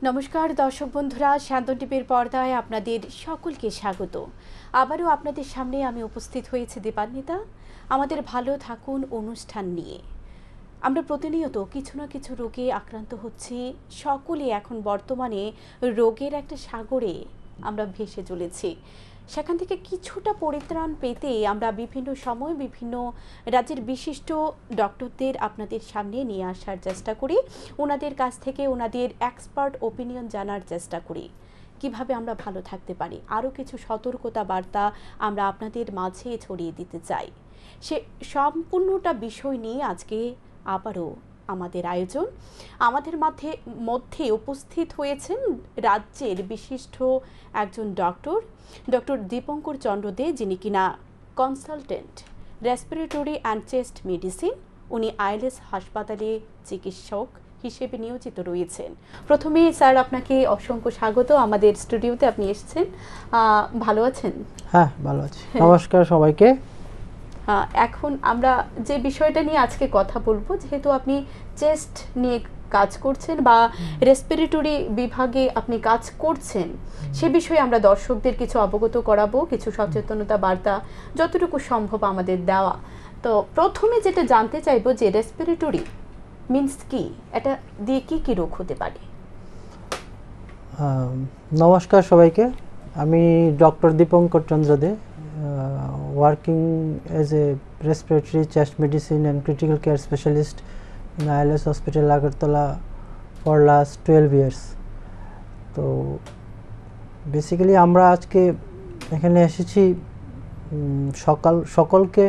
নমস্কার দর্শক বন্ধুরা, শান্তন টিভির পর্দায় আপনাদের সকলকে স্বাগত। আবারও আপনাদের সামনে আমি উপস্থিত হয়েছি দীপান্বিতা, আমাদের ভালো থাকুন অনুষ্ঠান নিয়ে। আমরা প্রতিনিয়ত কিছু না কিছু রোগে আক্রান্ত হচ্ছি, সকলে এখন বর্তমানে রোগের একটা সাগরে আমরা ভেসে চলেছি। সেখান থেকে কিছুটা পরিত্রাণ পেতে আমরা বিভিন্ন সময় বিভিন্ন রাজ্যের বিশিষ্ট ডক্টরদের আপনাদের সামনে নিয়ে আসার চেষ্টা করি, ওনাদের কাছ থেকে ওনাদের এক্সপার্ট ওপিনিয়ন জানার চেষ্টা করি কিভাবে আমরা ভালো থাকতে পারি। আরও কিছু সতর্কতা বার্তা আমরা আপনাদের মাঝে ছড়িয়ে দিতে চাই। সে সম্পূর্ণটা বিষয় নিয়ে আজকে আবারও আমাদের আয়োজন। আমাদের মধ্যে উপস্থিত হয়েছেন রাজ্যের বিশিষ্ট একজন ডক্টর দীপঙ্কর চন্দ্র দে, যিনি কিনা consultant respiratory and chest medicine. উনি আইএলএস হাসপাতালে চিকিৎসক হিসেবে নিয়োজিত রয়েছেন। প্রথমে স্যার আপনাকে অসংখ্য স্বাগত আমাদের স্টুডিওতে, আপনি এসেছেন। ভালো আছেন? হ্যাঁ, ভালো আছি। নমস্কার সবাইকে। এখন আমরা যে বিষয়টা নিয়ে আজকে কথা বলবো, যেহেতু আপনি চেস্ট নিয়ে কাজ করছেন বা রেসপিরেটরি বিভাগে আপনি কাজ করছেন, সে বিষয়ে আমরা দর্শকদের কিছু অবগত করাবো, কিছু সচেতনতা বার্তা যতটুকু সম্ভব আমাদের দেওয়া। তো প্রথমে যেটা জানতে চাইবো যে রেসপিরেটরি মিন্স কি, এটা দিয়ে কি কি রোগ হতে পারে? নমস্কার সবাইকে, আমি doctor Dipankar Chandra De, working as a respiratory chest medicine and critical care specialist in ILS Hospital Agartala for last 12 years. তো বেসিক্যালি আমরা আজকে এখানে এসেছি সকলকে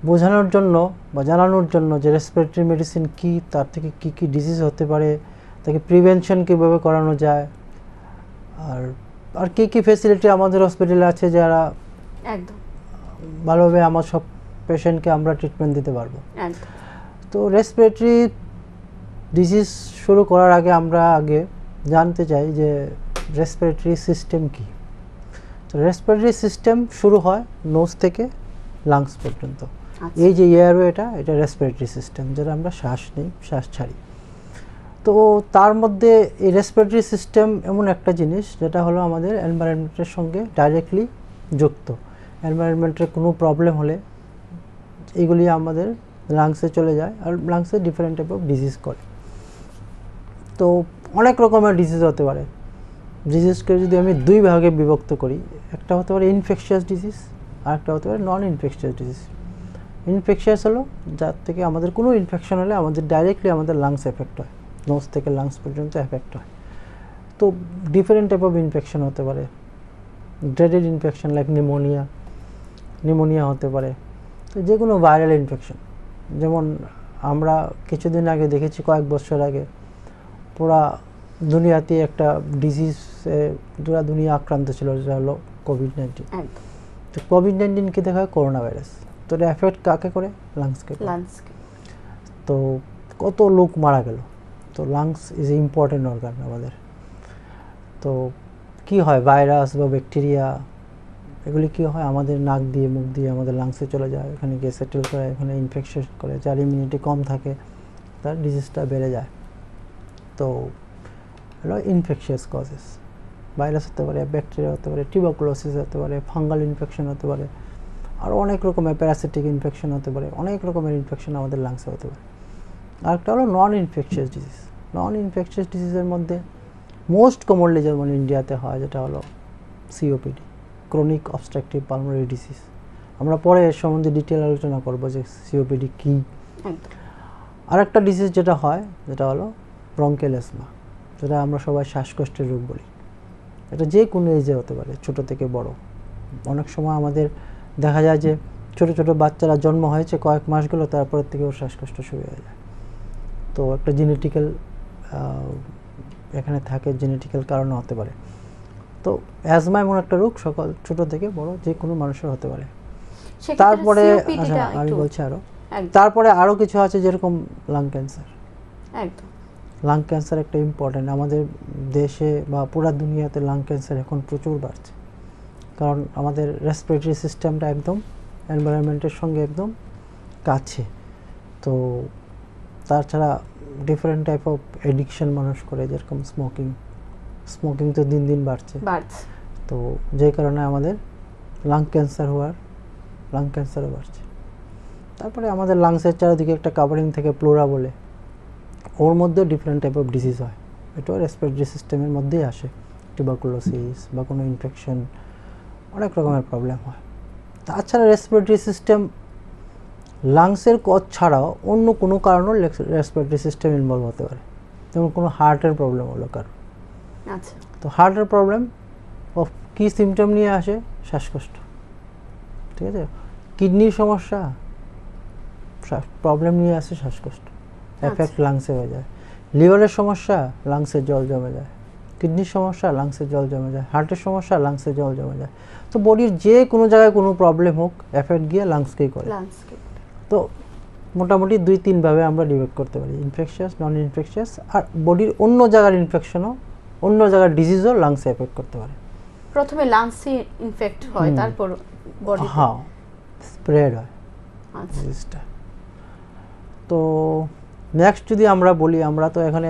বোঝানোর জন্য বা জানানোর জন্য যে রেসপিরেটরি মেডিসিন কি, তার থেকে কি কি ডিজিজ হতে পারে, তাকে প্রিভেনশন কীভাবে করানো যায়, আর কি কি ফ্যাসিলিটি আমাদের হসপিটালে আছে যারা একদম ভালোভাবে আমার সব পেশেন্টকে আমরা ট্রিটমেন্ট দিতে পারবো। তো রেসপিরেটরি ডিজিজ শুরু করার আগে আমরা জানতে চাই যে রেসপিরেটরি সিস্টেম কি। তো রেসপিরেটরি সিস্টেম শুরু হয় নোজ থেকে লাংস পর্যন্ত। এই যে এয়ারওয়ে, এটা রেসপিরেটরি সিস্টেম, যেটা আমরা শ্বাস নিই, শ্বাস ছাড়ি। তো তার মধ্যে এই রেসপিরেটরি সিস্টেম এমন একটা জিনিস যেটা হলো আমাদের এনভায়রনমেন্টের সঙ্গে ডাইরেক্টলি যুক্ত। এনভায়রনমেন্টের কোনো প্রবলেম হলে এইগুলি আমাদের লাংসে চলে যায়, আর লাংসে ডিফারেন্ট টাইপ অফ ডিজিজ করে। তো অনেক রকমের ডিজিজ হতে পারে। ডিজিজকে যদি আমি দুই ভাগে বিভক্ত করি, একটা হতে পারে ইনফেকশিয়াস ডিজিজ, আর একটা হতে পারে নন ইনফেকশিয়াস ডিজিজ। ইনফেকশিয়াস হলো যার থেকে আমাদের কোনো ইনফেকশন হলে আমাদের ডাইরেক্টলি আমাদের লাংস এফেক্ট হয়, নোজ থেকে লাংস পর্যন্ত এফেক্ট হয়। তো ডিফারেন্ট টাইপ অফ ইনফেকশন হতে পারে। ড্রেডেড ইনফেকশন লাইক নিউমোনিয়া হতে পারে। তো যে কোনো ভাইরাল ইনফেকশন, যেমন আমরা কিছুদিন আগে দেখেছি, কয়েক বছর আগে পুরা দুনিয়াতে একটা ডিজিজে পুরা দুনিয়া আক্রান্ত ছিল, যেটা হলো কোভিড-19। তো কোভিড-19 কে দেখা হয় করোনা ভাইরাস। তো এটা এফেক্ট কাকে করে? লাংসকে। তো কত লোক মারা গেল। তো lungs is a important organ আমাদের। তো কি হয়, ভাইরাস বা ব্যাকটেরিয়া এগুলি কী হয়, আমাদের নাক দিয়ে মুখ দিয়ে আমাদের লাংসে চলে যায়, এখানে গিয়ে সেটেল করে, এখানে ইনফেকশন করে। যার ইমিউনিটি কম থাকে তার ডিজিজটা বেড়ে যায়। তো হলো ইনফেকশিয়াস কজেস। ভাইরাস হতে পারে, ব্যাকটেরিয়া হতে পারে, টিউবারকুলোসিস হতে পারে, ফাঙ্গাল ইনফেকশন হতে পারে, আর অনেক রকমের প্যারাসিটিক ইনফেকশন হতে পারে। অনেক রকমের ইনফেকশন আমাদের লাংসে হতে পারে। আরেকটা হলো non infectious disease. Non infectious ডিজিজের মধ্যে মোস্ট কমনলি যেমন ইন্ডিয়াতে হয়, যেটা হলো COPD, chronic obstructive pulmonary disease. আমরা পরে এর সম্বন্ধে ডিটেল আলোচনা করবো যে সিওপিডি কী। আরেকটা ডিজিজ যেটা হয়, যেটা হলো ব্রঙ্কিয়াল অ্যাজমা, যেটা আমরা সবাই শ্বাসকষ্টের রোগ বলি। এটা যে কোনো এজে হতে পারে, ছোট থেকে বড়। অনেক সময় আমাদের দেখা যায় যে ছোট ছোট বাচ্চারা জন্ম হয়েছে, কয়েক মাস গেল, তারপরের থেকে ওর শ্বাসকষ্ট শুরু হয়ে যায়। তো একটা জেনেটিক্যাল এখানে থাকে, জেনেটিক্যাল কারণে হতে পারে। তো অ্যাজমা এমন একটা রোগ সকল ছোট থেকে বড় যে কোনো মানুষের হতে পারে। তারপরে আমি বলছি তারপরে আরও কিছু আছে, যেরকম লাং ক্যান্সার। লাং ক্যান্সার একটা ইম্পর্টেন্ট, আমাদের দেশে বা পুরো দুনিয়াতে লাং ক্যান্সার এখন প্রচুর বাড়ছে, কারণ আমাদের রেসপিরেটরি সিস্টেমটা একদম এনভায়রনমেন্টের সঙ্গে একদম কাছে। তো তাছাড়া ডিফারেন্ট টাইপ অফ এডিকশন মানুষ করে, যেরকম স্মোকিং তো দিন দিন বাড়ছে, তো যে কারণে আমাদের লাং ক্যান্সারও বাড়ছে। তারপরে আমাদের লাংসের চারিদিকে একটা কাভারিং থেকে প্লোরা বলে, ওর মধ্যেও ডিফারেন্ট টাইপ অফ ডিজিজ হয়, এটাও রেসপিরেটরি সিস্টেমের মধ্যেই আসে, টিউবারকুলোসিস বা কোনো ইনফেকশন, অনেক রকমের প্রবলেম হয়। তাছাড়া রেসপিরেটরি সিস্টেম লাংসের কজ ছাড়াও অন্য কোনো কারণেও রেসপিরেটরি সিস্টেম ইনভলভ হতে পারে, যেমন কোনো হার্টের প্রবলেম হলো কারো। আচ্ছা, তো হার্টের প্রবলেম অফ কী সিমটম নিয়ে আসে? শ্বাসকষ্ট, ঠিক আছে। কিডনির সমস্যা প্রবলেম নিয়ে আসে শ্বাসকষ্ট, এফেক্ট লাংসে হয়ে যায়। লিভারের সমস্যা, লাংসে জল জমে যায়। কিডনির সমস্যা, লাংসে জল জমে যায়। হার্টের সমস্যা, লাংসে জল জমে যায়। তো বডির যে কোনো জায়গায় কোনো প্রবলেম হোক, এফেক্ট গিয়ে লাংসকেই করে। তো মোটামুটি 2-3 ভাবে আমরা ডিভাইড করতে পারি, ইনফেকশাস, নন ইনফেকশাস, আর বডির অন্য জায়গার ইনফেকশনও, অন্য জায়গার ডিজিজও লাংসে এফেক্ট করতে পারে। প্রথমে লাংসে ইনফেক্ট হয়, তারপর বডি, হ্যাঁ, স্প্রেড হয় ডিজিজটা। তো নেক্সট যদি আমরা বলি, আমরা তো এখানে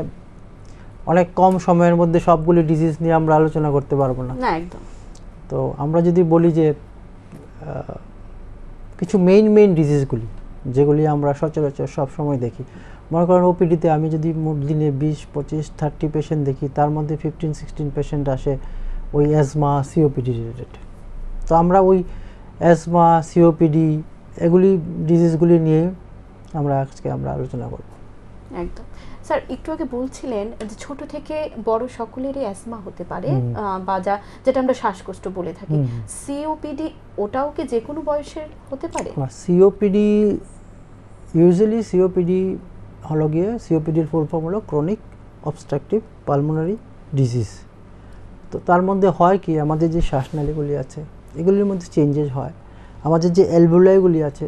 অনেক কম সময়ের মধ্যে সবগুলি ডিজিজ নিয়ে আমরা আলোচনা করতে পারবো না, একদম। তো আমরা যদি বলি যে কিছু মেইন ডিজিজগুলি যেগুলি আমরা সচরাচর সব সময় দেখি, মনে করেন ওপিডিতে আমি যদি দিনে 20-25-30 পেশেন্ট দেখি, তার মধ্যে 15-16 পেশেন্ট আসে ওই অ্যাজমা, সিওপিডি রিলেটেড। তো আমরা ওই অ্যাজমা, সিওপিডি এগুলি ডিজিজগুলি নিয়ে আজকে আমরা আলোচনা করব। একদম স্যার, একটু আগে বলছিলেন যে ছোট থেকে বড় সকলেরই অ্যাজমা হতে পারে, বা যেটা আমরা শ্বাসকষ্ট বলে থাকি। সিওপিডি ওটাও কি যে কোনো বয়সের হতে পারে? সিওপিডি ইউজুয়ালি সিওপিডি হলো গিয়ে, সিওপিডির ফুল ফর্ম হলো ক্রনিক অবস্ট্রাকটিভ পালমোনারি ডিজিজ। তো তার মধ্যে হয় কি, আমাদের যে শ্বাসনালীগুলি আছে এগুলির মধ্যে চেঞ্জেস হয়। আমাদের যে অ্যালভিওলাইগুলি আছে,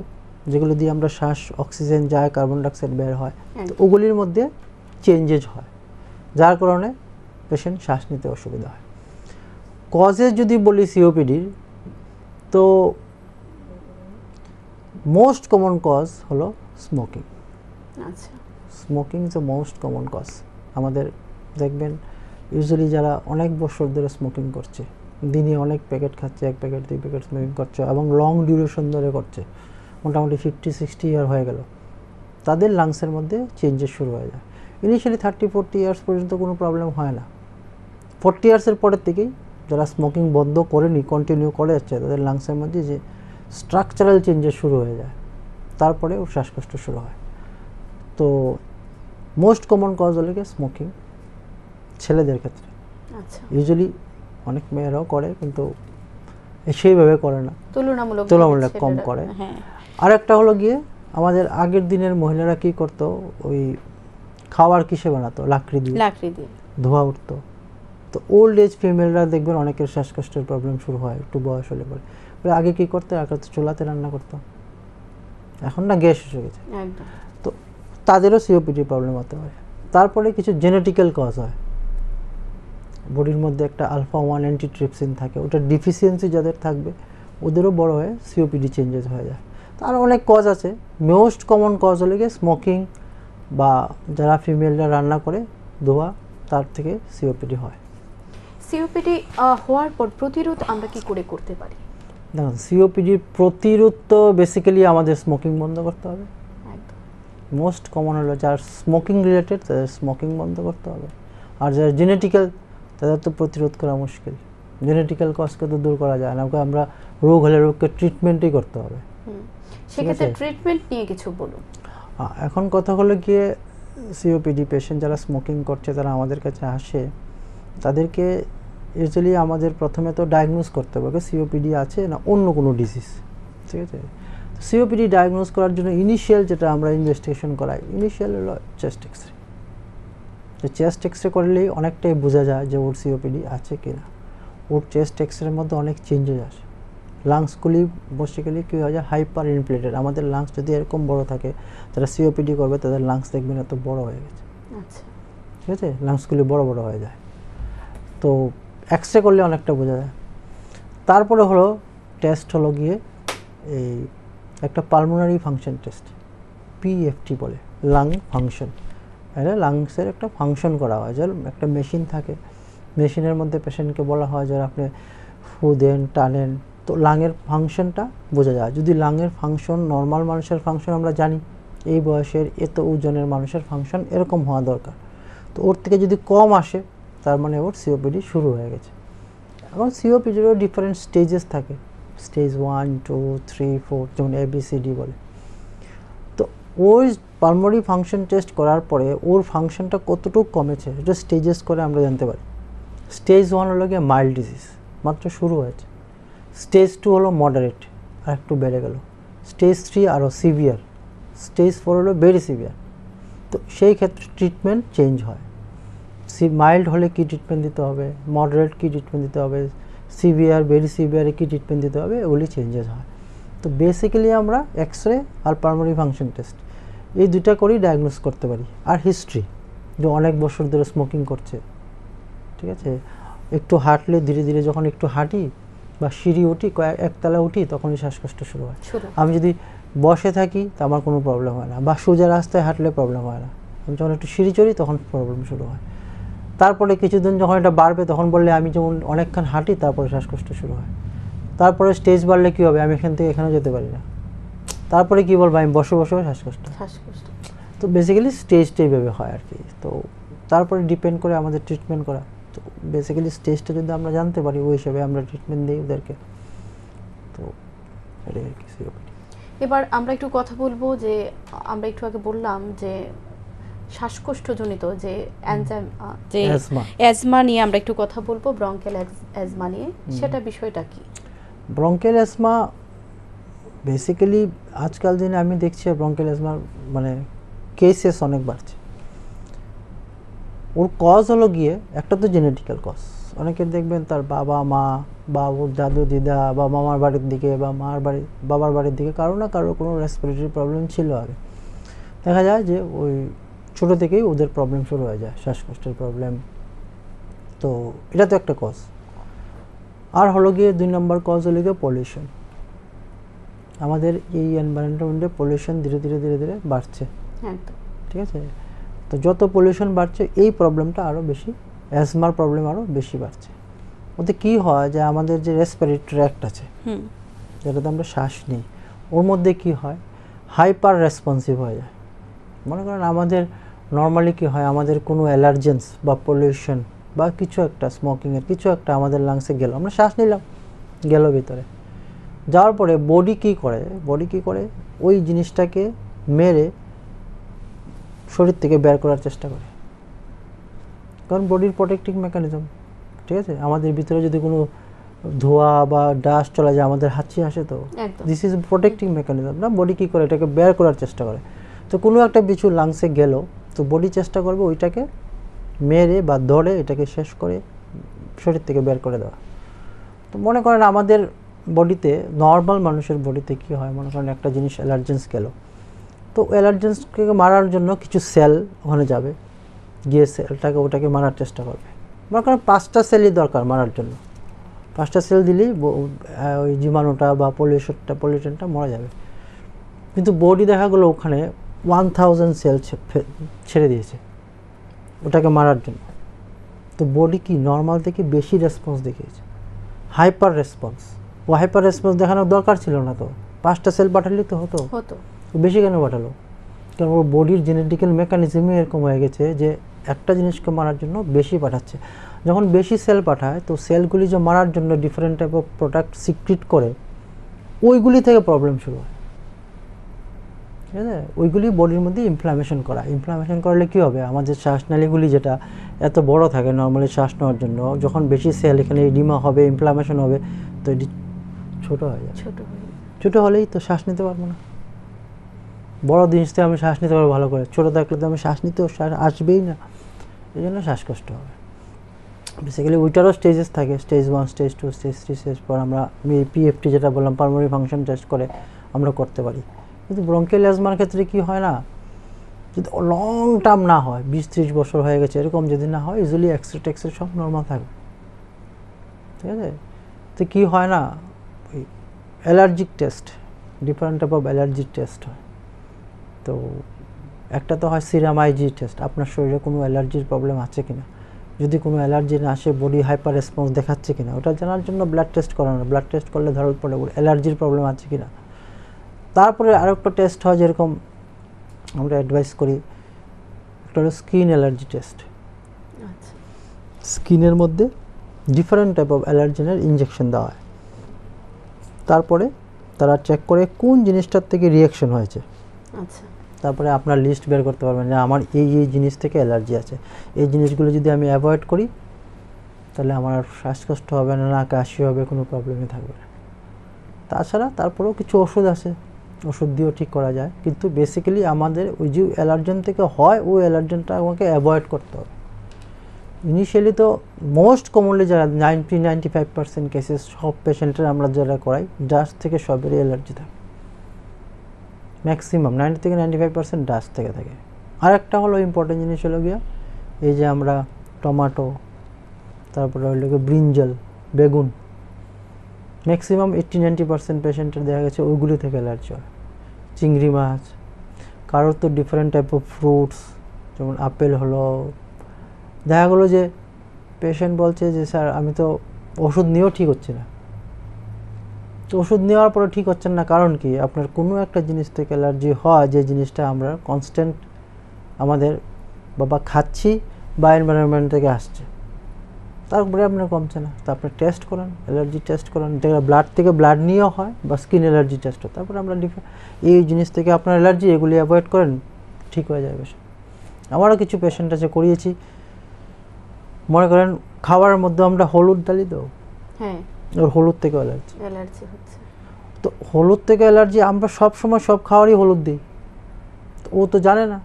যেগুলো দিয়ে আমরা শ্বাস, অক্সিজেন যায়, কার্বন ডাইঅক্সাইড বের হয়, তো ওগুলির মধ্যে চেঞ্জেস হয়, যার কারণে পেশেন্ট শ্বাস নিতে অসুবিধা হয়। কজেস যদি বলি সিওপিডির, তো মোস্ট কমন কজ হলো স্মোকিং। আচ্ছা, smoking is the most common cause. আমাদের দেখবেন ইউজুয়ালি যারা অনেক বছর ধরে স্মোকিং করছে, দিনে অনেক প্যাকেট খাচ্ছে, 1 প্যাকেট 2 প্যাকেট স্মোকিং করছে এবং লং ডিউরেশন ধরে করছে, মোটামুটি 50-60 ইয়ার হয়ে গেল, তাদের লাংসের মধ্যে চেঞ্জেস শুরু হয়ে যায়। ইনিশিয়ালি 30-40 ইয়ার্স পর্যন্ত কোনো প্রবলেম হয় না। 40 ইয়ার্সের পরের থেকেই যারা স্মোকিং বন্ধ করেনি, কন্টিনিউ করে যাচ্ছে, তাদের লাংসের মধ্যে যে স্ট্রাকচারাল চেঞ্জেস শুরু হয়ে যায়, তারপরে ওর শ্বাসকষ্ট শুরু হয়। তো মোস্ট কমন কজ হলো গিয়ে স্মোকিং ছেলেদের ক্ষেত্রে। আচ্ছা, ইউজুয়ালি অনেক মেয়েরাও করে, কিন্তু সেইভাবে করে না, তুলনামূলক কম করে। আরেকটা হলো গিয়ে, আমাদের আগের দিনের মহিলারা কি করতো, ওই খাবার কিসে বানাতো? লাকড়ি দিয়ে ধোয়া উঠতো। তো ওল্ড এজ ফিমেলরা দেখবেন অনেকের শ্বাসকষ্টের প্রবলেম শুরু হয় একটু বয়স হলে পরে। আগে কি করতো? আগে তো চুলাতে রান্না করতো, এখন না গ্যাস এসে গেছে, তো তাদেরও সিওপিডি প্রবলেম হতে পারে। তারপরে কিছু জেনেটিক্যাল কজ হয়, বডির মধ্যে একটা আলফা-1 অ্যান্টিট্রিপসিন থাকে, ওটার ডিফিসিয়েন্সি যাদের থাকবে ওদেরও বড় হয়ে সিওপিডি চেঞ্জেস হয়ে যায়। তার অনেক কজ আছে, মোস্ট কমন কজ হলে গিয়ে স্মোকিং বা যারা ফিমেলরা রান্না করে ধোয়া, তার থেকে সিওপিডি হয়। সিওপিডি হওয়ার পর প্রতিরোধ আমরা কি করে করতে পারি? দেখুন, সিওপিডির প্রতিরোধ তো বেসিক্যালি আমাদের স্মোকিং বন্ধ করতে হবে। মোস্ট কমন হলো যার স্মোকিং রিলেটেড, তাদের স্মোকিং বন্ধ করতে হবে। আর যারা জেনেটিক্যাল, তাদের তো প্রতিরোধ করা মুশকিল, জেনেটিক্যাল কজকে তো দূর করা যায় না। আমরা রোগ হলে রোগকে ট্রিটমেন্টই করতে হবে। সেক্ষেত্রে ট্রিটমেন্ট নিয়ে কিছু বলুন। এখন কথা হলো গিয়ে, সিওপিডি পেশেন্ট যারা স্মোকিং করছে, তারা আমাদের কাছে আসে, তাদেরকে ইউজুয়ালি আমাদের প্রথমে তো ডায়াগনোজ করতে হবে সিওপিডি আছে না অন্য কোনো ডিজিজ, ঠিক আছে। সিওপিডি ডায়াগনোজ করার জন্য ইনিশিয়াল যেটা আমরা ইনভেস্টিগেশন করাই, ইনিশিয়াল হলো চেস্ট এক্সরে। তো চেস্ট এক্সরে করলেই অনেকটাই বোঝা যায় যে ওর সিওপিডি আছে কি না। ওর চেস্ট এক্সরের মধ্যে অনেক চেঞ্জেস আসে। লাংসগুলি বেসিক্যালি কী হয়ে যায়, হাইপার ইনফ্লেটেড। আমাদের লাংস যদি এরকম বড় থাকে, যারা সিওপিডি করবে তাদের লাংস দেখবেন এত বড় হয়ে গেছে, ঠিক আছে, লাংসগুলি বড় বড় হয়ে যায়। তো এক্সরে করলে অনেকটা বোঝা যায়। তারপরে হলো টেস্ট হলো গিয়ে এই একটা পালমোনারি ফাংশন টেস্ট, পিএফটি বলে। Lung function. এটা লাংসের একটা ফাংশন করা হয়, যার একটা মেশিন থাকে, মেশিনের মধ্যে পেশেন্টকে বলা হয় যে আপনি ফু দেন, টানেন, তো লাংয়ের ফাংশনটা বোঝা যায়। যদি লাংয়ের ফাংশন নর্মাল মানুষের ফাংশন আমরা জানি, এই বয়সের এত ওজনের মানুষের ফাংশন এরকম হওয়া দরকার, তো ওর থেকে যদি কম আসে তার মানে ওর সিওপিডি শুরু হয়ে গেছে। এখন সিওপিডিরও ডিফারেন্ট স্টেজেস থাকে, স্টেজ 1, 2, 3, 4, যেমন ABCD বলে। তো ওই পালমোনারি ফাংশন টেস্ট করার পরে ওর ফাংশনটা কতটুকু কমেছে এটা স্টেজেস করে আমরা জানতে পারি। স্টেজ 1 হলো গিয়ে মাইল্ড ডিজিজ, মাত্র শুরু হয়েছে। স্টেজ 2 হলো মডারেট, আর একটু বেড়ে গেল। স্টেজ 3 আরও সিভিয়ার। স্টেজ 4 হলো ভেরি সিভিয়ার। তো সেই ক্ষেত্রে ট্রিটমেন্ট চেঞ্জ হয়। মাইল্ড হলে কী ট্রিটমেন্ট দিতে হবে, মডারেট কী ট্রিটমেন্ট দিতে হবে, সিভিয়ার ভেরি সিভিয়ারে কী ট্রিটমেন্ট দিতে হবে, এগুলি চেঞ্জেস হয়। তো বেসিক্যালি আমরা এক্সরে আর পালমোনারি ফাংশন টেস্ট এই দুটা করেই ডায়াগনোস করতে পারি। আর হিস্ট্রি, যে অনেক বছর ধরে স্মোকিং করছে, ঠিক আছে, একটু হাঁটলে ধীরে ধীরে যখন একটু হাঁটি বা সিঁড়ি উঠি, একতলা উঠি, তখনই শ্বাসকষ্ট শুরু হয়। আমি যদি বসে থাকি তো আমার কোনো প্রবলেম হয় না, বা সোজা রাস্তায় হাঁটলে প্রবলেম হয় না। আমি যখন একটু সিঁড়ি চড়ি তখন প্রবলেম শুরু হয়। তারপরে কিছুদিন যখন এটা বাড়বে তখন বললে আমি যেমন অনেকক্ষণ হাঁটি তারপরে শ্বাসকষ্ট শুরু হয়। তারপরে স্টেজ বাড়লে কী হবে, আমি এখান থেকে এখানেও যেতে পারি না। তারপরে কী বলবো, আমি বসে বসেও শ্বাসকষ্ট। তো বেসিক্যালি স্টেজটা এইভাবে হয় আর কি। তো তারপরে ডিপেন্ড করে আমাদের ট্রিটমেন্ট করা। তো বেসিক্যালি স্টেজটা যদি আমরা জানতে পারি ওই হিসাবে আমরা ট্রিটমেন্ট দিই ওদেরকে। তো এটাই আর কি সিওপিডি। এবার আমরা একটু কথা বলবো যে আমরা একটু আগে বললাম যে শ্বাসকষ্টজনিত যে অ্যাজমা নিয়ে আমরা একটু কথা বলবো, ব্রঙ্কিয়াল অ্যাজমা নিয়ে, সেটা বিষয়টা কি? ব্রঙ্কিয়াল অ্যাজমা বেসিক্যালি আজকাল দিনে আমি দেখছি ব্রঙ্কিয়াল অ্যাজমার মানে কেসেস অনেক বাড়ছে। ওর কজ হলো গিয়ে একটা তো জেনেটিক্যাল কজ। অনেকের দেখবেন তার বাবা মা বা ওর দাদু দিদা বা মামার বাড়ির দিকে বা বাবার বাড়ির দিকে কারো না কারো কোনো রেসপিরেটরি প্রবলেম ছিল আগে। দেখা যায় যে ওই ছোটো থেকেই ওদের প্রবলেম শুরু হয়ে যায়, শ্বাসকষ্টের প্রবলেম। তো এটা তো একটা কজ। আর হলো গিয়ে 2 নম্বর কজ হলো গিয়ে পলিউশন। আমাদের এই এনভায়রনমেন্টে পলিউশন ধীরে ধীরে ধীরে ধীরে বাড়ছে, ঠিক আছে। তো যত পলিউশন বাড়ছে এই প্রবলেমটা আরও বেশি, অ্যাজমার প্রবলেম আরও বেশি বাড়ছে। ওতে কী হয় যে আমাদের যে রেসপিরেটরি ট্র্যাক্ট আছে, যেটাতে আমরা শ্বাস নিই, ওর মধ্যে কি হয়, হাইপার রেসপন্সিভ হয়ে যায়। মনে করেন আমাদের নর্মালি কী হয়, আমাদের কোনো অ্যালার্জেন্স বা পলিউশন বা কিছু একটা স্মোকিংয়ের কিছু একটা আমাদের লাংসে গেল, আমরা শ্বাস নিলাম, গেল ভিতরে, যাওয়ার পরে বডি কী করে ওই জিনিসটাকে মেরে শরীর থেকে বের করার চেষ্টা করে। কারণ বডির প্রোটেক্টিভ মেকানিজম, ঠিক আছে। আমাদের ভিতরে যদি কোনো ধোঁয়া বা ডাস্ট চলে যায়, আমাদের হাঁচি আসে, তো দিস ইজ প্রোটেক্টিভ মেকানিজম না, বডি কী করে এটাকে বের করার চেষ্টা করে। তো কোনো একটা কিছু লাংসে গেল, তো বডি চেষ্টা করবে ওইটাকে মেরে বা ধরে এটাকে শেষ করে শরীর থেকে বের করে দেওয়া। তো মনে করেন আমাদের বডিতে, নর্মাল মানুষের বডিতে কী হয়, মনে করেন একটা জিনিস অ্যালার্জেন্স গেল, তো অ্যালার্জেন্সকে মারার জন্য কিছু সেল ওখানে যাবে, গিয়ে ওটাকে মারার চেষ্টা করবে। মনে করেন 5টা সেলই দরকার মারার জন্য, 5টা সেল দিলেই ওই জীবাণুটা বা পলিউশনটা মরা যাবে। কিন্তু বডি দেখা গেলো ওখানে 1000 সেল ছেড়ে দিয়েছে ওটাকে মারার জন্য। তো বডি কি নর্মাল থেকে বেশি রেসপন্স দেখিয়েছে, হাইপার রেসপন্স। ও হাইপার রেসপন্স দেখানোর দরকার ছিল না, তো 5টা সেল পাঠালে তো হতো, বেশি কেন পাঠালো? কারণ ওর বডির জেনেটিক্যাল মেকানিজমে এরকম হয়ে গেছে যে একটা জিনিসকে মারার জন্য বেশি পাঠাচ্ছে। যখন বেশি সেল পাঠায়, তো সেলগুলি যে মারার জন্য different type of product secrete করে, ওইগুলি থেকে প্রবলেম শুরু হয়, ঠিক আছে। ওইগুলি বডির মধ্যে ইনফ্লামেশন করলে কী হবে, আমাদের শ্বাসনালীগুলি যেটা এত বড় থাকে নর্মালি শ্বাস নেওয়ার জন্য, যখন বেশি সেল এখানে এডিমা হবে, ইনফ্লামেশন হবে, তো এটি ছোটো হয়ে যায়। ছোটো হলেই তো শ্বাস নিতে পারবো না। বড় জিনিস থেকে আমি শ্বাস নিতে পারবো ভালো করে, ছোটো থাকলে তো আমি শ্বাস নিতেও শ্বাস আসবেই না, এই জন্য শ্বাসকষ্ট হবে। বেসিক্যালি ওইটারও স্টেজেস থাকে, স্টেজ 1, স্টেজ 2, স্টেজ 3, স্টেজ 4। আমরা পিএফটি যেটা বললাম, পালমোনারি ফাংশন টেস্ট করে আমরা করতে পারি। কিন্তু ব্রঙ্কিয়াল অ্যাজমার ক্ষেত্রে কী হয় না, যদি লং টার্ম না হয়, 20-30 বছর হয়ে গেছে এরকম যদি না হয়, ইউজুয়ালি এক্সরে সব নর্মাল থাকবে, ঠিক আছে। তো কী হয় না, ওই allergic test, different type of allergic test হয়। তো একটা তো হয় সিরাম আইজি টেস্ট, আপনার শরীরে কোনো অ্যালার্জির প্রবলেম আছে কিনা, যদি কোনো অ্যালার্জি না আসে বডি হাইপার রেসপন্স দেখাচ্ছে কিনা, ওটা জানার জন্য ব্লাড টেস্ট করানো। ব্লাড টেস্ট করলে ধরা পড়ে অ্যালার্জির প্রবলেম আছে কিনা। তারপরে আরেকটা টেস্ট হয় যেরকম আমরা অ্যাডভাইস করি, একটা হলো স্কিন অ্যালার্জি টেস্ট। স্কিনের মধ্যে ডিফারেন্ট টাইপ অফ অ্যালার্জেনের ইনজেকশন দেওয়া হয়, তারপরে তারা চেক করে কোন জিনিসটার থেকে রিয়াকশন হয়েছে। আচ্ছা, তারপরে আপনার লিস্ট বের করতে পারবেন যে আমার এই এই জিনিস থেকে অ্যালার্জি আছে, এই জিনিসগুলো যদি আমি অ্যাভয়েড করি তাহলে আমার আর শ্বাসকষ্ট হবে না, না কাশি হবে, কোনো প্রবলেমই থাকবে না। তাছাড়া তারপরেও কিছু ওষুধ আছে, ওষুধ দিয়েও ঠিক করা যায়, কিন্তু বেসিক্যালি আমাদের ওই যে অ্যালার্জেন থেকে হয় ওই অ্যালার্জেনটা আমাকে অ্যাভয়েড করতে হবে। ইনিশিয়ালি তো মোস্ট কমনলি যারা 90-95% কেসেস সব পেশেন্টের আমরা যারা করাই ডাস্ট থেকে সবেরই অ্যালার্জি থাকে, ম্যাক্সিমাম 90-95% ডাস্ট থেকে থাকে। আর একটা হলো ইম্পর্টেন্ট জিনিস হলো গিয়া এই যে আমরা টমেটো, তারপরে হলো গিয়ে ব্রিঞ্জাল, বেগুন, ম্যাক্সিমাম 80-90% পেশেন্টের দেখা গেছে ওইগুলি থেকে অ্যালার্জি হয়। চিংড়ি মাছ, কারোর তো ডিফারেন্ট টাইপ অফ ফ্রুটস, যেমন আপেল হলো, দেখা গেলো যে পেশেন্ট বলছে যে স্যার আমি তো ওষুধ নিয়েও ঠিক হচ্ছে না। তো ওষুধ নেওয়ার পরে ঠিক হচ্ছেন না, কারণ কি আপনার কোনো একটা জিনিস থেকে অ্যালার্জি হয়, যে জিনিসটা আমরা কনস্ট্যান্ট আমাদের বাবা খাচ্ছি বা এনভায়রনমেন্ট থেকে আসছে, তারপরে আপনার কমছে না। তো আপনি টেস্ট করান, অ্যালার্জি টেস্ট করান, যেটা ব্লাড থেকে ব্লাড নিয়েও হয় বা স্কিন অ্যালার্জি টেস্ট হয়, তারপরে আমরা এই জিনিস থেকে আপনার অ্যালার্জি এগুলি অ্যাভয়েড করেন, ঠিক হয়ে যাবে। আমারও কিছু পেশেন্ট আছে করিয়েছি, মনে করেন খাবারের মধ্যে আমরা হলুদ ডালি তো, হ্যাঁ, ওর হলুদ থেকে অ্যালার্জি হচ্ছে। তো হলুদ থেকে অ্যালার্জি আমরা সব সময় সব খাবারই হলুদ দিই, তো ও তো জানে না,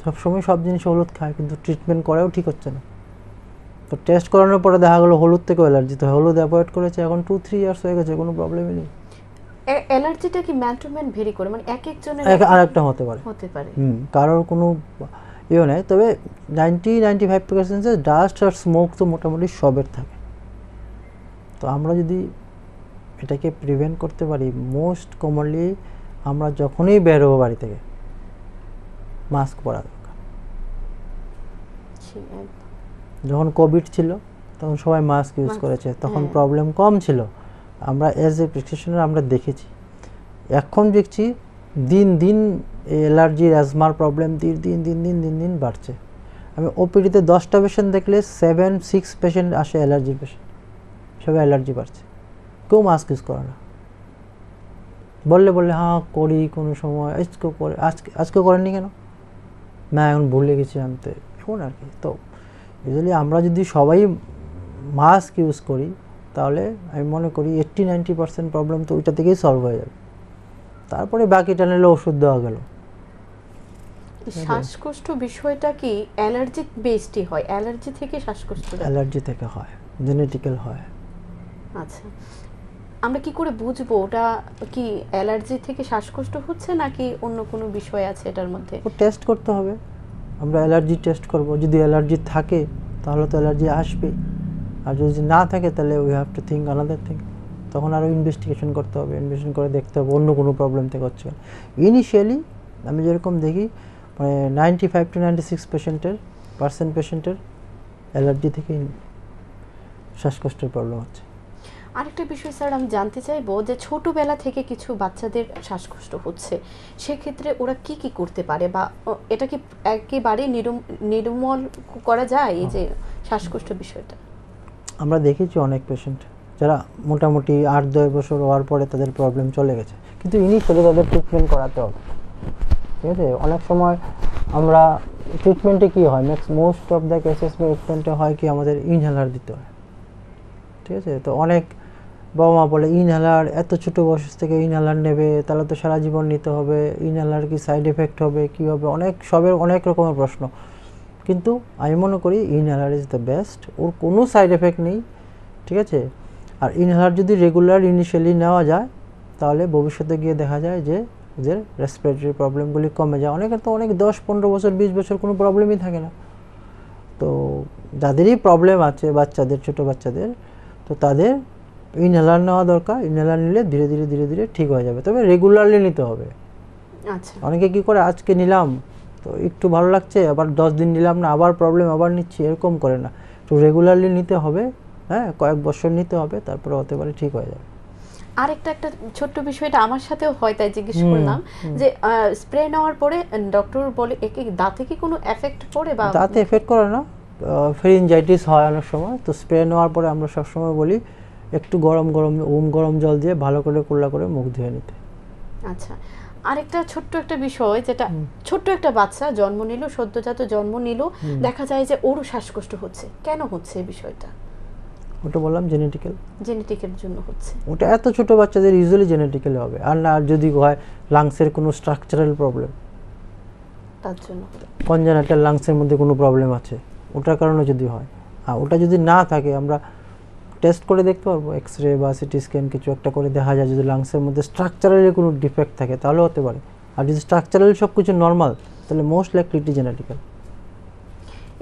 সব সময় সব জিনিস হলুদ খায়, কিন্তু ট্রিটমেন্ট করেও ঠিক হচ্ছে না। তো টেস্ট করানোর পরে দেখা গেলো হলুদ থেকেও অ্যালার্জি, তো হলুদ অ্যাভয়েড করেছে, এখন 2-3 ইয়ার্স হয়ে গেছে, কোনো প্রবলেমই নেই। অ্যালার্জিটা কি ম্যান টু ম্যান ভেরি করে, মানে এক একজনের আরেকটা হতে পারে, কারোর কোনো ইয়ে নেই, তবে 90-95% ডাস্ট আর স্মোক তো মোটামুটি সবের থাকে। তো আমরা যদি এটাকে প্রিভেন্ট করতে পারি, মোস্ট কমনলি আমরা যখনই বের হবো বাড়ি থেকে মাস্ক পরা দরকার। যখন কোভিড ছিল তখন সবাই মাস্ক ইউজ করেছে, তখন প্রবলেম কম ছিল, আমরা এজ এ প্রেসক্রিপশনার আমরা দেখেছি। এখন দেখছি দিন দিন অ্যালার্জির অ্যাজমার প্রবলেম দিন দিন বাড়ছে। আমি ওপিডিতে 10টা পেশেন্ট দেখলে 7-6 পেশেন্ট আসে অ্যালার্জির পেশেন্ট, সবাই অ্যালার্জি বাড়ছে, কেউ মাস্ক ইউজ করে না। বললে হ্যাঁ করি কোনো সময়, আজকে করেননি কেন, না এখন ভুলে গেছি আনতে, এখন আর কি। তো ইউজুয়ালি আমরা যদি সবাই মাস্ক ইউজ করি তাহলে আমি মনে করি 80-90% প্রবলেম তো ওইটা থেকেই সলভ হয়ে যাবে। তারপরে বাকিটা নিলে ওষুধ দেওয়া গেল। শ্বাসকষ্ট বিষয়টা কি অ্যালার্জিক বেসডই হয়, অ্যালার্জি থেকে শ্বাসকষ্ট? অ্যালার্জি থেকে হয়, জেনেটিক্যাল হয়। আচ্ছা, আমরা কি করে বুঝবো ওটা কি অ্যালার্জি থেকে শ্বাসকষ্ট হচ্ছে নাকি অন্য কোনো বিষয় আছে এটার মধ্যে? ও টেস্ট করতে হবে, আমরা অ্যালার্জি টেস্ট করব, যদি অ্যালার্জি থাকে তাহলে তো অ্যালার্জি আসবে, আর যদি না থাকে তাহলে we have to think another thing, তখন আরও ইনভেস্টিগেশন করতে হবে, ইনভেস্টিগেশন করে দেখতে হবে অন্য কোনো প্রবলেম থেকে হচ্ছে। ইনিশিয়ালি আমি যেরকম দেখি মানে 95-96% পেশেন্টের অ্যালার্জি থেকেই শ্বাসকষ্টের প্রবলেম হচ্ছে। আরেকটা বিষয় স্যার আমি জানতে চাইবো যে ছোটবেলা থেকে কিছু বাচ্চাদের শ্বাসকষ্ট হচ্ছে, সেক্ষেত্রে ওরা কি কি করতে পারে, বা এটা কি একেবারে নির্মূল করা যায় এই যে শ্বাসকষ্ট বিষয়টা? আমরা দেখেছি অনেক পেশেন্ট যারা মোটামুটি 8-10 বছর হওয়ার পরে তাদের প্রবলেম চলে গেছে, কিন্তু ইনিশিয়ালি তাদের ট্রিটমেন্ট করাতে হবে। ঠিক আছে, অনেক সময় আমরা ট্রিটমেন্টে কী হয়, মোস্ট অফ দ্য কেসেস ট্রিটমেন্টে হয় কি আমাদের ইনহেলার দিতে হয়। ঠিক আছে, তো অনেক বাবা মা বলে ইনহেলার, এত ছোটো বয়স থেকে ইনহেলার নেবে তাহলে তো সারা জীবন নিতে হবে, ইনহেলার কি সাইড এফেক্ট হবে, কী হবে, সবের অনেক রকমের প্রশ্ন। কিন্তু আমি মনে করি ইনহেলার ইজ দ্য বেস্ট, ওর কোনো সাইড এফেক্ট নেই। ঠিক আছে, আর ইনহেলার যদি রেগুলার ইনিশিয়ালি নেওয়া যায় তাহলে ভবিষ্যতে গিয়ে দেখা যায় যে ওদের রেসপিরেটরি প্রবলেমগুলি কমে যায়। অনেকের তো অনেক 10-15 বছর 20 বছর কোনো প্রবলেমই থাকে না। তো যাদেরই প্রবলেম আছে বাচ্চাদের, ছোটো বাচ্চাদের, তো তাদের ইনহেলার নেওয়া দরকার। ইনহেলার নিলে ধীরে ধীরে ঠিক হয়ে যাবে, তবে রেগুলারলি নিতে হবে। আচ্ছা, অনেকে কী করে আজকে নিলাম তো একটু ভালো লাগছে আবার 10 দিন নিলাম না, আবার প্রবলেম, আবার নিচ্ছি, এরকম করে না, একটু রেগুলারলি নিতে হবে, হ্যাঁ, কয়েক বছর নিতে হবে, তারপরে হতে পারে ঠিক হয়ে যাবে। আরেকটা একটা ছোট্ট বিষয়টা আমার সাথেও হয়, তাই জিজ্ঞেস করলাম যে স্প্রে নেওয়ার পরে ডক্টর বলে দাঁতে কি কোনো এফেক্ট পড়ে? বা দাঁতে এফেক্ট করে না, ফেরিনজাইটিস হয় অনেক সময়, তো স্প্রে নেওয়ার পরে আমরা সবসময় বলি একটু গরম জল দিয়ে ভালো করে কুল্লা করে মুখ ধুয়ে নিতে। আচ্ছা, আরেকটা ছোট্ট একটা বিষয়, যেটা ছোট্ট একটা বাচ্চা জন্ম নিল, সদ্যজাত জন্ম নিল, দেখা যায় যে ওরও শ্বাসকষ্ট হচ্ছে, কেন হচ্ছে এই বিষয়টা? ওটা বললাম জেনেটিকের জন্য হচ্ছে। ওটা এত ছোট বাচ্চাদের ইউজুয়ালি জেনেটিক্যালি হবে, আর না যদি হয় লাংসের কোনো স্ট্রাকচারাল প্রবলেম, তার জন্য কনজেনিটাল লাংসের মধ্যে কোনো প্রবলেম আছে, ওটার কারণে যদি হয়। আর ওটা যদি না থাকে আমরা টেস্ট করে দেখতে পারবো, এক্সরে বা সিটি স্ক্যান কিছু একটা করে দেখা যায় যদি লাংসের মধ্যে স্ট্রাকচারালি কোনো ডিফেক্ট থাকে তাহলে হতে পারে। আর যদি স্ট্রাকচারালি সব কিছু নর্মাল তাহলে most likely it is genetical.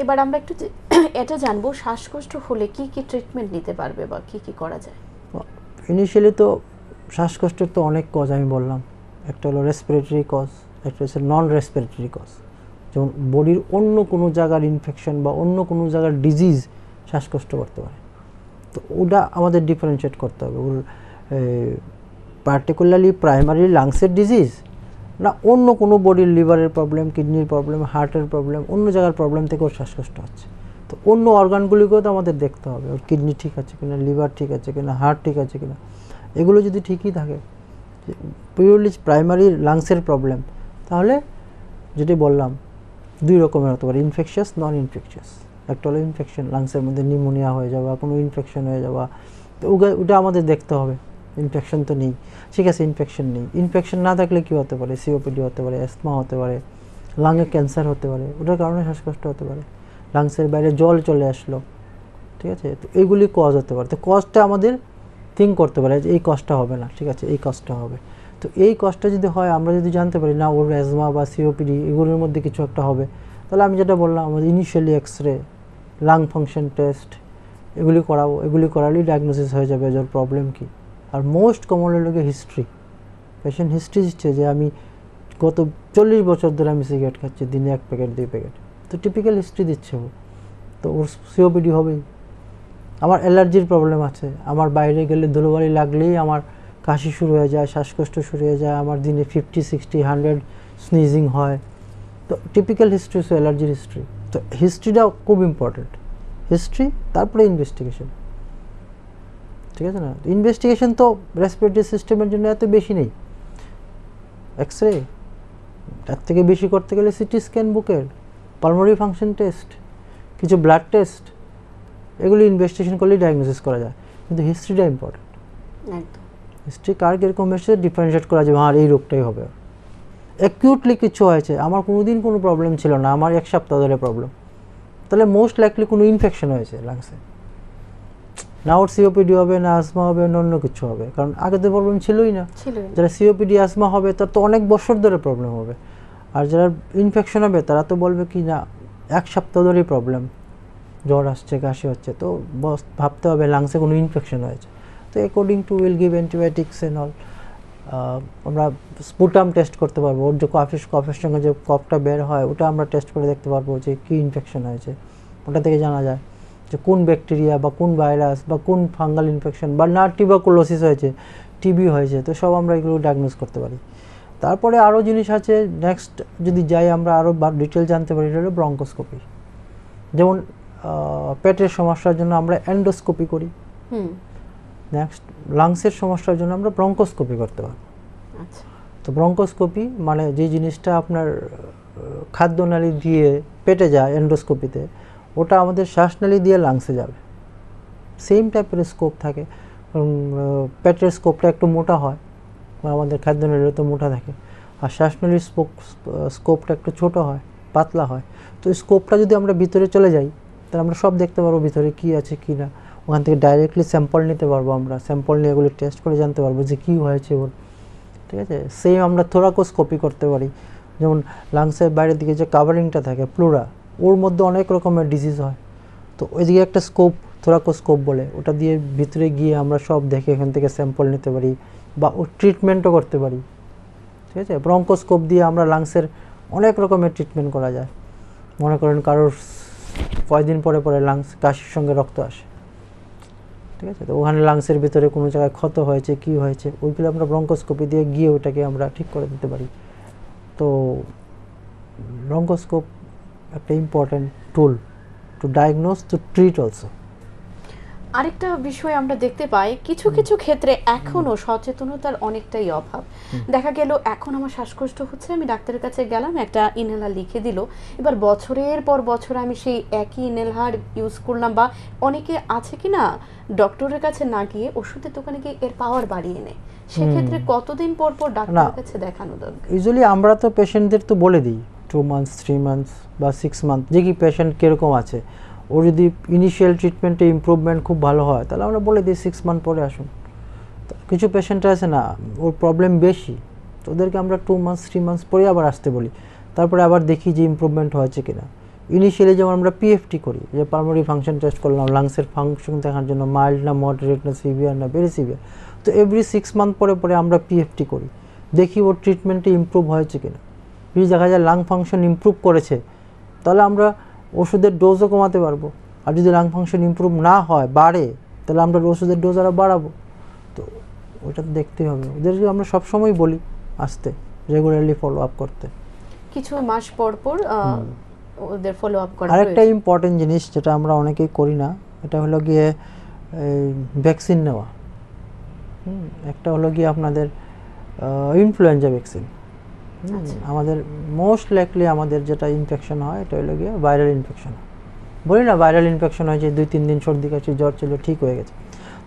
এবার আমরা একটু এটা জানবো, শ্বাসকষ্ট হলে কি কি ট্রিটমেন্ট নিতে পারবে বা কি কি করা যায়? ইনিশিয়ালি তো শ্বাসকষ্টের তো অনেক কজ আমি বললাম, একটা হলো রেসপিরেটরি কজ, একটা হচ্ছে নন রেসপিরেটরি কজ, যেমন বডির অন্য কোনো জায়গার ইনফেকশন বা অন্য কোনো জায়গার ডিজিজ শ্বাসকষ্ট করতে পারে, তো ওটা আমাদের ডিফারেন্সিয়েট করতে হবে, ওর পার্টিকুলারলি প্রাইমারি লাংসের ডিজিজ না অন্য কোনো বডির লিভারের প্রবলেম, কিডনির প্রবলেম, হার্টের প্রবলেম, অন্য জায়গার প্রবলেম থেকে ওর শ্বাসকষ্ট হচ্ছে। তো অন্য অর্গানগুলিকেও তো আমাদের দেখতে হবে, ওর কিডনি ঠিক আছে কিনা, লিভার ঠিক আছে কিনা, হার্ট ঠিক আছে কিনা, এগুলো যদি ঠিকই থাকে, পিওরলি প্রাইমারি লাংসের প্রবলেম, তাহলে যেটি বললাম দুই রকমের হতে পারে, ইনফেকশাস, নন ইনফেকশাস। একটা হলো ইনফেকশন, লাংসের মধ্যে নিউমোনিয়া হয়ে যাওয়া, কোনো ইনফেকশন হয়ে যাওয়া, তো ওটা আমাদের দেখতে হবে, ইনফেকশন তো নেই, ঠিক আছে, ইনফেকশন নেই। ইনফেকশন না থাকলে কী হতে পারে? সিওপিডি হতে পারে, অ্যাসমা হতে পারে, লাংয়ে ক্যান্সার হতে পারে, ওটার কারণে শ্বাসকষ্ট হতে পারে, লাংসের বাইরে জল চলে আসলো, ঠিক আছে, তো এইগুলি কজ হতে পারে। তো কজটা আমাদের থিঙ্ক করতে পারে যে এই কজটা হবে না, ঠিক আছে, এই কজটা হবে। তো এই কজটা যদি হয়, আমরা যদি জানতে পারি না ওর অ্যাজমা বা সিওপিডি এগুলোর মধ্যে কিছু একটা হবে, তাহলে আমি যেটা বললাম আমাদের initially x-ray, lung function test এগুলি করাবো, এগুলি করালেই ডায়াগনোসিস হয়ে যাবে যে ওর প্রবলেম কী। আর মোস্ট কমন লোকে হিস্ট্রি, পেশেন্ট হিস্ট্রি দিচ্ছে যে আমি গত 40 বছর ধরে আমি সিগারেট খাচ্ছি, দিনে 1 প্যাকেট 2 প্যাকেট, তো টিপিক্যাল হিস্ট্রি দিচ্ছে ও, তো ওর সিওপিডি হবেই। আমার অ্যালার্জির প্রবলেম আছে, আমার বাইরে গেলে ধুলোবালি লাগলেই আমার কাশি শুরু হয়ে যায়, শ্বাসকষ্ট শুরু হয়ে যায়, আমার দিনে 50, 60, 100 স্নিজিং হয়, তো টিপিক্যাল হিস্ট্রি হচ্ছে অ্যালার্জির হিস্ট্রি। তো হিস্ট্রিটাও খুব ইম্পর্টেন্ট, হিস্ট্রি তারপরে ইনভেস্টিগেশন, ঠিক আছে না? ইনভেস্টিগেশন তো রেসপিরেটরি সিস্টেমের জন্য এত বেশি নেই, এক্সরে তার থেকে বেশি করতে গেলে সিটি স্ক্যান বুকের, পালমোনারি ফাংশন টেস্ট, কিছু ব্লাড টেস্ট, এগুলি ইনভেস্টিগেশন করলেই ডায়াগনোসিস করা যায়, কিন্তু হিস্ট্রিটা ইম্পর্টেন্ট। একদম, হিস্ট্রি কার কীরকম এসে ডিফারেন্সিয়েট করা যাবে, আর এই রোগটাই হবে। অ্যাকিউটলি কিছু হয়েছে, আমার কোনোদিন কোনো প্রবলেম ছিল না, আমার 1 সপ্তাহ ধরে প্রবলেম, তাহলে মোস্ট লাইকলি কোনো ইনফেকশন হয়েছে লাংসে, না ওর সিওপিডি হবে, না আসমা হবে, না অন্য কিছু হবে, কারণ আগে তো প্রবলেম ছিলই না। যারা সিওপিডি আসমা হবে তার তো অনেক বছর ধরে প্রবলেম হবে, আর যারা ইনফেকশন হবে তারা তো বলবে কি না 1 সপ্তাহ ধরেই প্রবলেম, জ্বর আসছে, কাশি হচ্ছে, তো ভাবতে হবে লাংসে কোনো ইনফেকশন হয়েছে। তো according to will give antibiotics and all. আমরা স্পুটাম টেস্ট করতে পারবো, ওর যে কফের সঙ্গে যে কফটা বের হয় ওটা আমরা টেস্ট করে দেখতে পারবো যে কী ইনফেকশন হয়েছে, ওটা থেকে জানা যায় যে কোন ব্যাকটেরিয়া বা কোন ভাইরাস বা কোন ফাঙ্গাল ইনফেকশন, বা না টিউবারকুলোসিস হয়েছে, টিবি হয়েছে, তো সব আমরা এগুলো ডায়াগনোজ করতে পারি। তারপরে আরও জিনিস আছে, নেক্সট যদি যাই আমরা আরও ডিটেল জানতে পারি, এটা হলো ব্রঙ্কোস্কোপি। যেমন পেটের সমস্যার জন্য আমরা এন্ডোস্কোপি করি, নেক্সট লাংসের সমস্যার জন্য আমরা ব্রঙ্কোস্কোপি করতে পারবো। তো ব্রঙ্কোস্কোপি মানে যে জিনিসটা আপনার খাদ্যনালী দিয়ে পেটে যায় এন্ডোস্কোপিতে, ওটা আমাদের শ্বাসনালী দিয়ে লাংসে যাবে, সেম টাইপের স্কোপ থাকে, পেটের স্কোপটা একটু মোটা হয়, আমাদের খাদ্যনালীর তো মোটা থাকে, আর শ্বাসনালীর স্কোপটা একটু ছোট হয়, পাতলা হয়। তো স্কোপটা যদি আমরা ভিতরে চলে যাই তাহলে আমরা সব দেখতে পারবো ভিতরে কী আছে কী না, ওখান থেকে ডাইরেক্টলি স্যাম্পল নিতে পারবো, আমরা স্যাম্পল নিয়ে এগুলি টেস্ট করে জানতে পারবো যে কী হয়েছে ওর, ঠিক আছে। সেম আমরা থোরাকোস্কোপি করতে পারি, যেমন লাংসের বাইরের দিকে যে কাভারিংটা থাকে প্লুরা, ওর মধ্যে অনেক রকমের ডিজিজ হয়, তো ওইদিকে একটা স্কোপ থোরাকোস্কোপ বলে, ওটা দিয়ে ভিতরে গিয়ে আমরা সব দেখে এখান থেকে স্যাম্পল নিতে পারি বা ও ট্রিটমেন্টও করতে পারি, ঠিক আছে। ব্রঙ্কোস্কোপ দিয়ে আমরা লাংসের অনেক রকমের ট্রিটমেন্ট করা যায়। মনে করেন কারোর কয়েকদিন পরে পরে লাংস কাশির সঙ্গে রক্ত আসে, ঠিক আছে, তো ওখানে লাংসের ভিতরে কোনো জায়গায় ক্ষত হয়েছে, কি হয়েছে, ওইগুলো আমরা ব্রঙ্কোস্কোপি দিয়ে গিয়ে ওটাকে আমরা ঠিক করে দিতে পারি। তো ব্রঙ্কোস্কোপ একটা important tool two diagnose, to treat also. আরেকটা বিষয় আমরা দেখতে পাই কিছু কিছু ক্ষেত্রে এখনো সচেতনতার অনেকটাই অভাব। দেখা গেল এখন আমার শ্বাসকষ্ট হচ্ছে, আমি ডাক্তারের কাছে গেলাম, একটা ইনহেলার লিখে দিল, এবার বছরের পর বছর আমি সেই একই ইনহেলার ইউজ করলাম, বা অনেকে আছে কি না ডক্টরের কাছে না গিয়ে ওষুধের দোকানে গিয়ে এর পাওয়ার বাড়িয়ে নেয়। সেক্ষেত্রে কতদিন পর পর ডাক্তারের কাছে দেখানো দরকার? ইউজুয়ালি আমরা তো পেশেন্টদের তো বলে দিই 2 মান্থস 3 মান্থস বা 6 মান্থ, যে কি পেশেন্ট কীরকম আছে। ও যদি ইনিশিয়াল ট্রিটমেন্টে ইমপ্রুভমেন্ট খুব ভালো হয় তাহলে আমরা বলে দিই 6 মান্থ পরে আসুন। কিছু পেশেন্ট আছে না, ওর প্রবলেম বেশি, তো ওদেরকে আমরা 2 মান্থস 3 মান্থস পরে আবার আসতে বলি, তারপরে আবার দেখি যে ইমপ্রুভমেন্ট হয়েছে কিনা। ইনিশিয়ালি যেমন আমরা পিএফটি করি, যে পালমোনারি ফাংশন টেস্ট করলাম লাংসের ফাংশন দেখার জন্য, মাইল্ড না মডারেট না সিভিয়ার না ভেরি সিভিয়ার, তো এভরি 6 মান্থ পরে পরে আমরা পিএফটি করি, দেখি ওর ট্রিটমেন্টে ইমপ্রুভ হয়েছে কিনা। যদি দেখা যায় লাং ফাংশন ইমপ্রুভ করেছে তাহলে আমরা ওষুধের ডোজও কমাতে পারবো, আর যদি লাং ফাংশন ইমপ্রুভ না হয়, বাড়ে, তাহলে আমরা ওষুধের ডোজ আরও বাড়াবো। তো ওটা দেখতে হবে, ওদেরকে আমরা সবসময় বলি আসতে, রেগুলারলি ফলো আপ করতে, কিছু মাস পর পর ওদের ফলো আপ করা। আরেকটা ইম্পর্টেন্ট জিনিস যেটা আমরা অনেকেই করি না, এটা হলো গিয়ে ভ্যাকসিন নেওয়া। একটা হলো গিয়ে আপনাদের ইনফ্লুয়েঞ্জা ভ্যাকসিন। আমাদের মোস্ট লাইকলি আমাদের যেটা ইনফেকশন হয় এটা হলো গিয়ে ভাইরাল ইনফেকশন। বলি না ভাইরাল ইনফেকশন হয়েছে, 2-3 দিন সর্দি কাশি জ্বর ছিল, ঠিক হয়ে গেছে।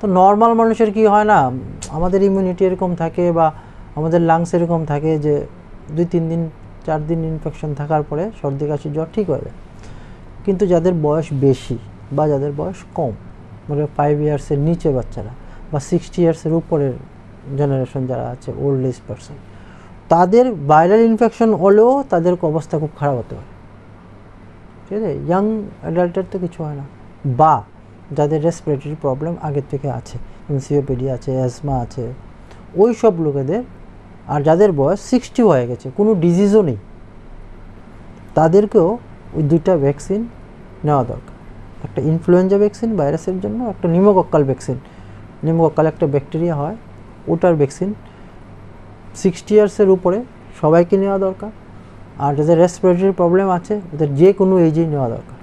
তো নর্মাল মানুষের কি হয় না, আমাদের ইমিউনিটি এরকম থাকে বা আমাদের লাংস এরকম থাকে যে 2-3 দিন 4 দিন ইনফেকশন থাকার পরে সর্দি কাশি জ্বর ঠিক হয়ে যায়। কিন্তু যাদের বয়স বেশি বা যাদের বয়স কম, মানে 5 ইয়ার্সের নিচে বাচ্চারা বা 60 ইয়ার্সের উপরের জেনারেশন যারা আছে, ওল্ড এজ পারসন, তাদের ভাইরাল ইনফেকশন হলেও তাদের অবস্থা খুব খারাপ হতে পারে, ঠিক আছে। ইয়াং অ্যাডাল্টের তো কিছু হয় না, বা যাদের রেসপিরেটরি প্রবলেম আগের থেকে আছে, সিওপিডি আছে, অ্যাজমা আছে, ওই সব লোকেদের, আর যাদের বয়স 60 হয়ে গেছে, কোনো ডিজিজও নেই, তাদেরকেও ওই 2টা ভ্যাকসিন নেওয়া দরকার। একটা ইনফ্লুয়েঞ্জা ভ্যাকসিন ভাইরাসের জন্য, একটা নিউমোকক্কাল ভ্যাকসিন। নিউমোকক্কাল একটা ব্যাকটেরিয়া হয়, ওটার ভ্যাকসিন 60 ইয়ার্সের উপরে সবাইকে নেওয়া দরকার। আর যাদের রেসপিরেটরি প্রবলেম আছে ওদের যে কোনো এজেই নেওয়া দরকার।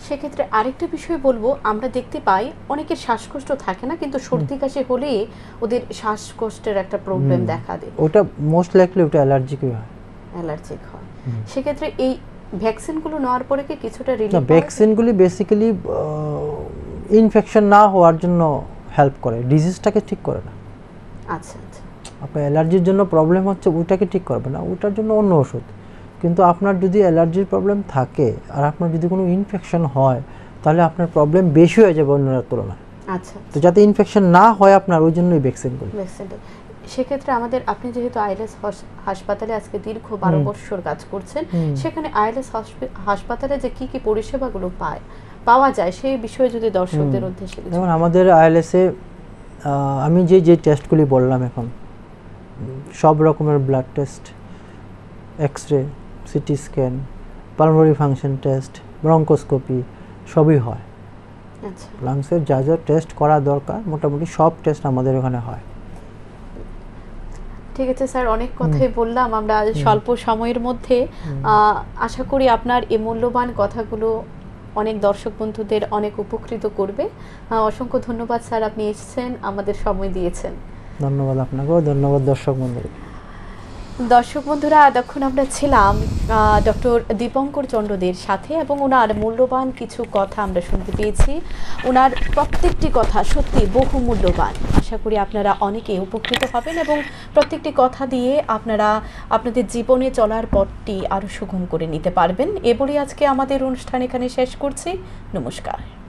সেক্ষেত্রে আরেকটা বিষয় বলবো, আমরা দেখতে পাই অনেকের শ্বাসকষ্ট থাকে না, কিন্তু সর্দি কাশি হলে ওদের শ্বাসকষ্টের একটা প্রবলেম দেখা দেয়। ওটা মোস্ট লাইকলি ওটা অ্যালার্জিকই হয়, অ্যালার্জিক হয়। সেক্ষেত্রে এই ভ্যাকসিনগুলো নেওয়ার পরে কি কিছুটা রিলিফ? ভ্যাকসিনগুলি বেসিক্যালি ইনফেকশন না হওয়ার জন্য হেল্প করে, ডিজিজটাকে ঠিক করে না। আচ্ছা আচ্ছা। আপনার অ্যালার্জির জন্য প্রবলেম হচ্ছে, ওইটাকে ঠিক করবে না, ওটার জন্য অন্য ওষুধ। কিন্তু আপনার যদি অ্যালার্জির প্রবলেম থাকে আর আপনার যদি কোনো ইনফেকশন হয়, তাহলে আপনার প্রবলেম বেশি হয়ে যাবে অন্যের তুলনায়। আচ্ছা, তো যাতে ইনফেকশন না হয় আপনার, ওই জন্যই ভ্যাকসিনগুলো। সেক্ষেত্রে আমাদের, আপনি যেহেতু আইএলএস হাসপাতালে আজকে দীর্ঘ 12 বছর কাজ করছেন, সেখানে আইএলএস হাসপাতালে যে কি কি পরিষেবাগুলো পাওয়া যায় সেই বিষয়ে যদি দর্শকদের উদ্দেশ্যে। যেমন আমাদের আইএলএসে আমি যে টেস্টগুলি বললাম এখন, সব রকমের blood test, x-ray, CT scan, pulmonary function test, bronchoscopy সবই হয়। আচ্ছা, লাংসের যা যা টেস্ট করা দরকার মোটামুটি সব টেস্ট আমাদের ওখানে হয়। ঠিক আছে স্যার, অনেক কথাই বললাম আমরা স্বল্প সময়ের মধ্যে। আশা করি আপনার এই মূল্যবান কথাগুলো অনেক দর্শক বন্ধুদের অনেক উপকৃত করবে। অসংখ্য ধন্যবাদ স্যার, আপনি এসেছেন, আমাদের সময় দিয়েছেন। ধন্যবাদ আপনাকেও, ধন্যবাদ দর্শক বন্ধুরা। দর্শক বন্ধুরা, এতক্ষণ আমরা ছিলাম ডক্টর দীপঙ্কর চন্দ্রদের সাথে, এবং ওনার মূল্যবান কিছু কথা আমরা শুনতে পেয়েছি। ওনার প্রত্যেকটি কথা সত্যি বহু মূল্যবান। আশা করি আপনারা অনেকে উপকৃত হবেন এবং প্রত্যেকটি কথা দিয়ে আপনারা আপনাদের জীবনে চলার পথটি আরও সুগম করে নিতে পারবেন। এ বলে আজকে আমাদের অনুষ্ঠান এখানে শেষ করছি। নমস্কার।